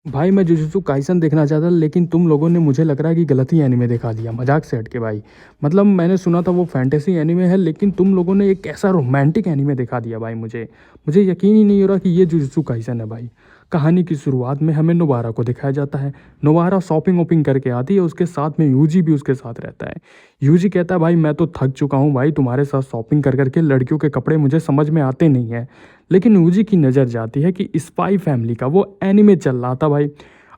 भाई मैं jujutsu Kaisen देखना चाहता था, लेकिन तुम लोगों ने मुझे लग रहा है कि गलत ही एनीमे दिखा दिया, मजाक से हट के भाई। मतलब मैंने सुना था वो फैंटेसी एनीमे है, लेकिन तुम लोगों ने एक ऐसा रोमांटिक एनीमे दिखा दिया भाई। मुझे मुझे यकीन ही नहीं हो रहा कि ये जुजुत्सु काइसन है भाई। कहानी की शुरुआत में हमें नोबारा को दिखाया जाता है। नोबारा शॉपिंग वॉपिंग करके आती है, उसके साथ में यूजी भी उसके साथ रहता है। यूजी कहता है भाई मैं तो थक चुका हूँ भाई, तुम्हारे साथ शॉपिंग कर करके लड़कियों के कपड़े मुझे समझ में आते नहीं है। लेकिन यूजी की नज़र जाती है कि स्पाई फैमिली का वो एनीमे चल रहा था भाई।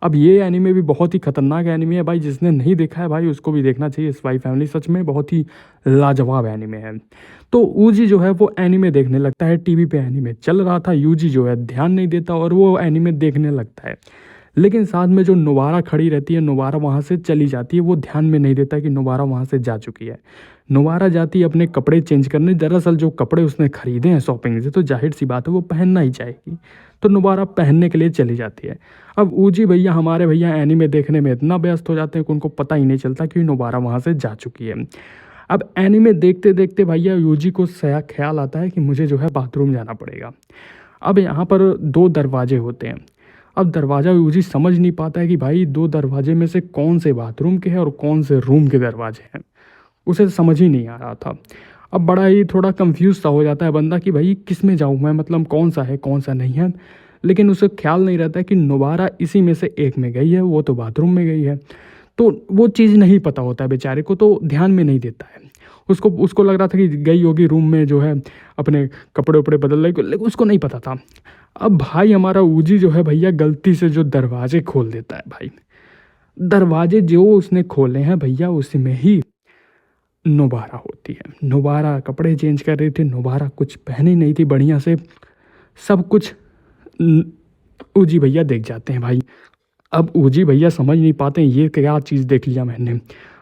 अब ये एनीमे भी बहुत ही खतरनाक एनीमे है भाई, जिसने नहीं देखा है भाई उसको भी देखना चाहिए। स्पाई फैमिली सच में बहुत ही लाजवाब एनीमे है। तो यूजी जो है वो एनीमे देखने लगता है, टीवी पे एनीमे चल रहा था, यूजी जो है ध्यान नहीं देता और वो एनीमे देखने लगता है। लेकिन साथ में जो नोबारा खड़ी रहती है, नोबारा वहाँ से चली जाती है, वो ध्यान में नहीं देता कि नोबारा वहाँ से जा चुकी है। नोबारा जाती है अपने कपड़े चेंज करने। दरअसल जो कपड़े उसने खरीदे हैं शॉपिंग से, तो जाहिर सी बात है वो पहनना ही चाहेगी। तो नोबारा पहनने के लिए चली जाती है। अब ऊजी भैया, हमारे भैया एनीमे देखने में इतना व्यस्त हो जाते हैं कि उनको पता ही नहीं चलता कि नोबारा वहाँ से जा चुकी है। अब एनीमे देखते देखते भैया यूजी को सया ख्याल आता है कि मुझे जो है बाथरूम जाना पड़ेगा। अब यहाँ पर दो दरवाजे होते हैं। अब दरवाज़ा यूजी समझ नहीं पाता है कि भाई दो दरवाजे में से कौन से बाथरूम के हैं और कौन से रूम के दरवाजे हैं। उसे समझ ही नहीं आ रहा था। अब बड़ा ही थोड़ा कंफ्यूज सा हो जाता है बंदा कि भाई किस में जाऊँ मैं, मतलब कौन सा है कौन सा नहीं है। लेकिन उसे ख्याल नहीं रहता है कि नोबारा इसी में से एक में गई है, वो तो बाथरूम में गई है। तो वो चीज़ नहीं पता होता है बेचारे को, तो ध्यान में नहीं देता है। उसको उसको लग रहा था कि गई होगी रूम में जो है अपने कपड़े उपड़े बदल रही, लेकिन उसको नहीं पता था। अब भाई हमारा ऊजी जो है भैया गलती से जो दरवाजे खोल देता है भाई। दरवाजे जो उसने खोले हैं भैया, उसी में ही नोबारा होती है। नोबारा कपड़े चेंज कर रही थी, नोबारा कुछ पहनी नहीं थी बढ़िया से। सब कुछ ऊजी भैया देख जाते हैं भाई। अब ऊजी भैया समझ नहीं पाते हैं ये क्या चीज़ देख लिया मैंने।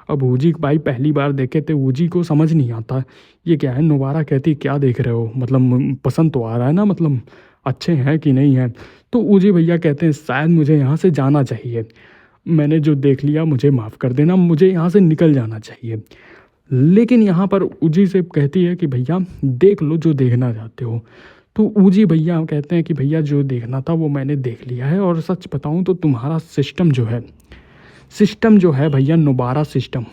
अब ऊजी भाई पहली बार देखे थे, ऊजी को समझ नहीं आता ये क्या है। नोबारा कहती क्या देख रहे हो, मतलब पसंद तो आ रहा है ना, मतलब अच्छे हैं कि नहीं हैं। तो ऊजी भैया कहते हैं शायद मुझे यहाँ से जाना चाहिए, मैंने जो देख लिया मुझे माफ़ कर देना, मुझे यहाँ से निकल जाना चाहिए। लेकिन यहाँ पर ऊजी से कहती है कि भैया देख लो जो देखना चाहते हो। तो ऊजी भैया कहते हैं कि भैया जो देखना था वो मैंने देख लिया है, और सच बताऊँ तो तुम्हारा सिस्टम जो है भैया Nobara system,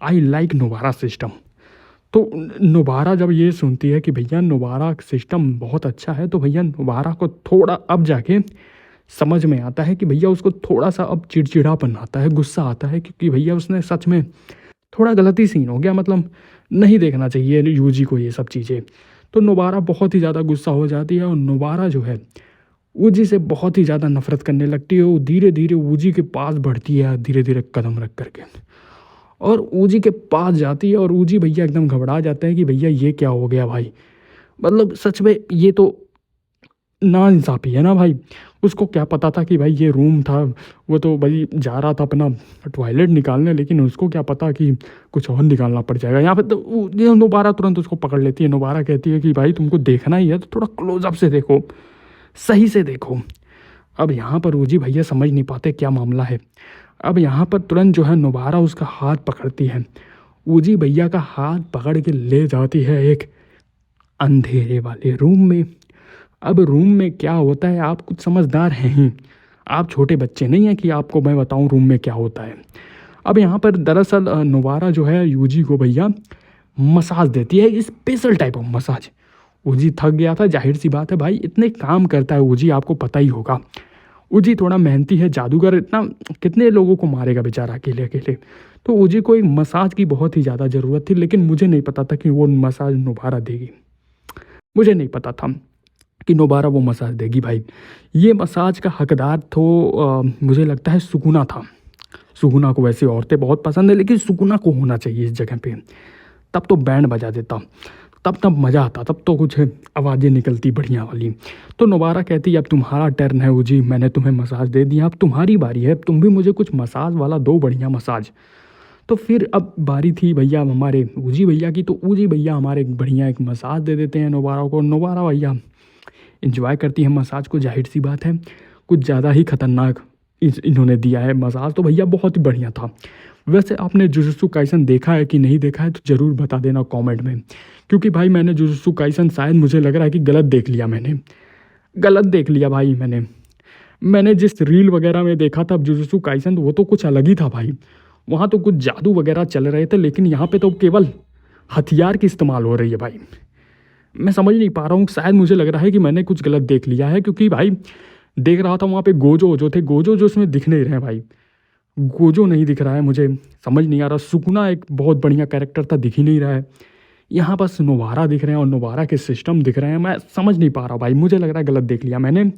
I like Nobara system. तो नोबारा जब ये सुनती है कि भैया नोबारा सिस्टम बहुत अच्छा है, तो भैया नोबारा को थोड़ा अब जाके समझ में आता है कि भैया उसको थोड़ा सा अब चिड़चिड़ापन आता है, गुस्सा आता है, क्योंकि भैया उसने सच में थोड़ा गलती सीन हो गया, मतलब नहीं देखना चाहिए यूजी को ये सब चीज़ें। तो नोबारा बहुत ही ज़्यादा गुस्सा हो जाती है और नोबारा जो है ऊजी से बहुत ही ज़्यादा नफरत करने लगती है। वो धीरे धीरे ऊजी के पास बढ़ती है, धीरे धीरे कदम रख करके, और ऊजी के पास जाती है। और ऊजी भैया एकदम घबरा जाते हैं कि भैया ये क्या हो गया भाई, मतलब सच में ये तो नाइंसाफ़ी है ना भाई। उसको क्या पता था कि भाई ये रूम था, वो तो भाई जा रहा था अपना टॉयलेट निकालने, लेकिन उसको क्या पता कि कुछ और निकालना पड़ जाएगा यहाँ पे। तो ये नोबारा तुरंत उसको पकड़ लेती है। नोबारा कहती है कि भाई तुमको देखना ही है तो थोड़ा क्लोजअप से देखो, सही से देखो। अब यहाँ पर ऊजी भैया समझ नहीं पाते क्या मामला है। अब यहाँ पर तुरंत जो है नोबारा उसका हाथ पकड़ती है। ऊजी भैया का हाथ पकड़ के ले जाती है एक अंधेरे वाले रूम में। अब रूम में क्या होता है, आप कुछ समझदार हैं ही, आप छोटे बच्चे नहीं हैं कि आपको मैं बताऊं रूम में क्या होता है। अब यहाँ पर दरअसल नोबारा जो है यूजी को भैया मसाज देती है, स्पेशल टाइप ऑफ मसाज। ऊजी थक गया था, जाहिर सी बात है भाई, इतने काम करता है ऊजी, आपको पता ही होगा। ऊजी थोड़ा मेहनती है, जादूगर, इतना कितने लोगों को मारेगा बेचारा अकेले अकेले। तो ऊजी को एक मसाज की बहुत ही ज़्यादा ज़रूरत थी, लेकिन मुझे नहीं पता था कि वो मसाज नोबारा देगी। मुझे नहीं पता था कि नोबारा वो मसाज देगी भाई। ये मसाज का हकदार तो मुझे लगता है सुकुना था। सुकुना को वैसे औरतें बहुत पसंद है, लेकिन सुकुना को होना चाहिए इस जगह पे, तब तो बैंड बजा देता, तब मज़ा आता, तब तो कुछ आवाज़ें निकलती बढ़िया वाली। तो नोबारा कहती अब तुम्हारा टर्न है ऊजी, मैंने तुम्हें मसाज दे दिया, अब तुम्हारी बारी है, तुम भी मुझे कुछ मसाज वाला दो, बढ़िया मसाज। तो फिर अब बारी थी भैया हमारे ऊजी भैया की। तो ऊजी भैया हमारे बढ़िया एक मसाज दे देते हैं नोबारा को। नोबारा भैया इंजॉय करती है मसाज को, जाहिर सी बात है कुछ ज़्यादा ही खतरनाक इन्होंने दिया है मसाज, तो भैया बहुत ही बढ़िया था। वैसे आपने जुजुत्सु काइसन देखा है कि नहीं देखा है तो ज़रूर बता देना कमेंट में, क्योंकि भाई मैंने जुजुत्सु काइसन शायद मुझे लग रहा है कि गलत देख लिया भाई मैंने। मैंने जिस रील वगैरह में देखा था जुजुत्सु काइसन, वो तो कुछ अलग ही था भाई। वहाँ तो कुछ जादू वगैरह चल रहे थे, लेकिन यहाँ पे तो केवल हथियार की इस्तेमाल हो रही है भाई। मैं समझ नहीं पा रहा हूँ, शायद मुझे लग रहा है कि मैंने कुछ गलत देख लिया है, क्योंकि भाई देख रहा था वहाँ पे गोजो जो थे, गोजो जो उसमें दिख नहीं रहे हैं भाई। गोजो नहीं दिख रहा है, मुझे समझ नहीं आ रहा। सुकुना एक बहुत बढ़िया कैरेक्टर था, दिख ही नहीं रहा है। यहाँ बस नोवारा दिख रहे हैं और नोवारा के सिस्टम दिख रहे हैं। मैं समझ नहीं पा रहा भाई, मुझे लग रहा है गलत देख लिया मैंने।